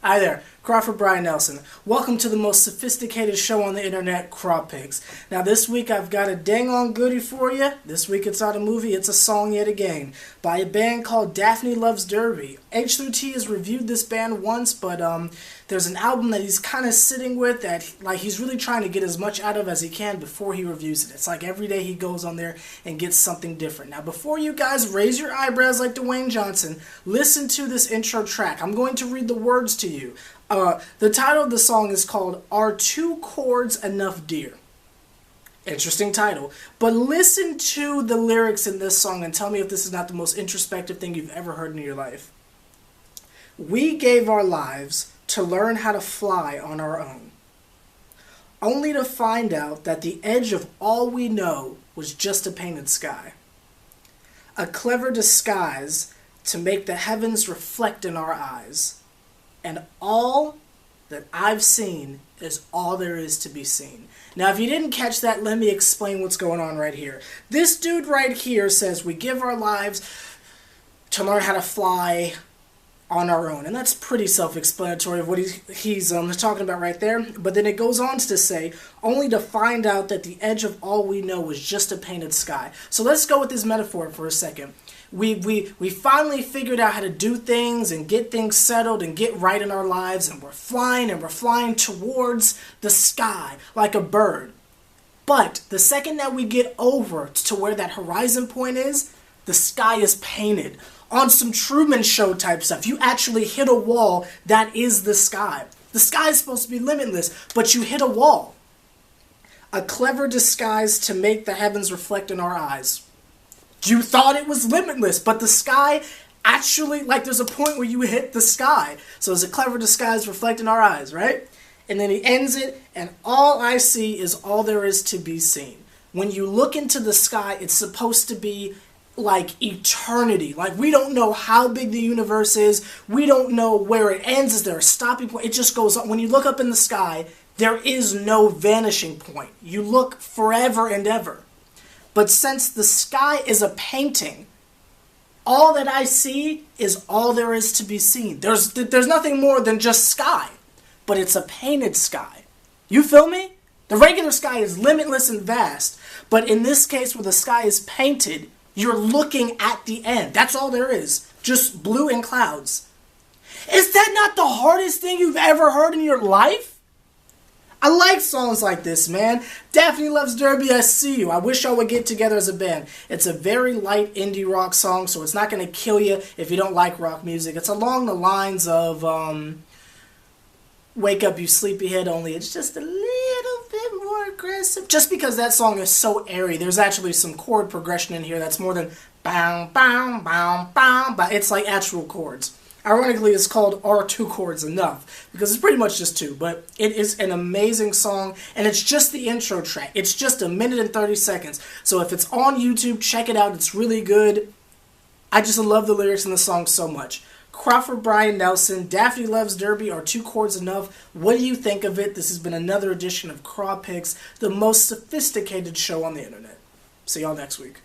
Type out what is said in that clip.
Hi there, Crawford Brian Nelson. Welcome to the most sophisticated show on the internet, CrawPicz. Now this week I've got a dang-on goodie for you. This week it's not a movie, it's a song yet again, by a band called Daphne Loves Derby. H+III+T has reviewed this band once, but there's an album that he's kind of sitting with that he's really trying to get as much out of as he can before he reviews it. It's like every day he goes on there and gets something different. Now before you guys raise your eyebrows like Dwayne Johnson, listen to this intro track. I'm going to read the words to you. The title of the song is called Are Two Chords Enough, Dear? Interesting title. But listen to the lyrics in this song and tell me if this is not the most introspective thing you've ever heard in your life. We gave our lives to learn how to fly on our own, only to find out that the edge of all we know was just a painted sky. A clever disguise to make the heavens reflect in our eyes. And all that I've seen is all there is to be seen. Now, if you didn't catch that, let me explain what's going on right here. This dude right here says we give our lives to learn how to fly on our own. And that's pretty self-explanatory of what he's talking about right there. But then it goes on to say, only to find out that the edge of all we know is just a painted sky. So let's go with this metaphor for a second. We finally figured out how to do things and get things settled and get right in our lives, and we're flying towards the sky like a bird. But the second that we get over to where that horizon point is, the sky is painted. On some Truman Show type stuff, you actually hit a wall that is the sky. The sky is supposed to be limitless, but you hit a wall. A clever disguise to make the heavens reflect in our eyes. You thought it was limitless, but the sky actually, there's a point where you hit the sky. So it's a clever disguise reflecting our eyes, right? And then he ends it, and all I see is all there is to be seen. When you look into the sky, it's supposed to be like eternity. Like, we don't know how big the universe is. We don't know where it ends. Is there a stopping point? It just goes on. When you look up in the sky, there is no vanishing point. You look forever and ever. But since the sky is a painting, all that I see is all there is to be seen. There's nothing more than just sky, but it's a painted sky. You feel me? The regular sky is limitless and vast, but in this case where the sky is painted, you're looking at the end. That's all there is, just blue and clouds. Is that not the hardest thing you've ever heard in your life? I like songs like this, man. Daphne Loves Derby, I see you. I wish y'all would get together as a band. It's a very light indie rock song, so it's not going to kill you if you don't like rock music. It's along the lines of Wake Up You Sleepyhead, only it's just a little bit more aggressive. Just because that song is so airy, there's actually some chord progression in here that's more than bam, bam, bam, bam, but it's like actual chords. Ironically, it's called Are Two Chords Enough? Because it's pretty much just two, but it is an amazing song, and it's just the intro track. It's just 1 minute and 30 seconds. So if it's on YouTube, check it out. It's really good. I just love the lyrics in the song so much. Crawford Brian Nelson, Daphne Loves Derby, Are Two Chords Enough? What do you think of it? This has been another edition of CrawPicz, the most sophisticated show on the internet. See y'all next week.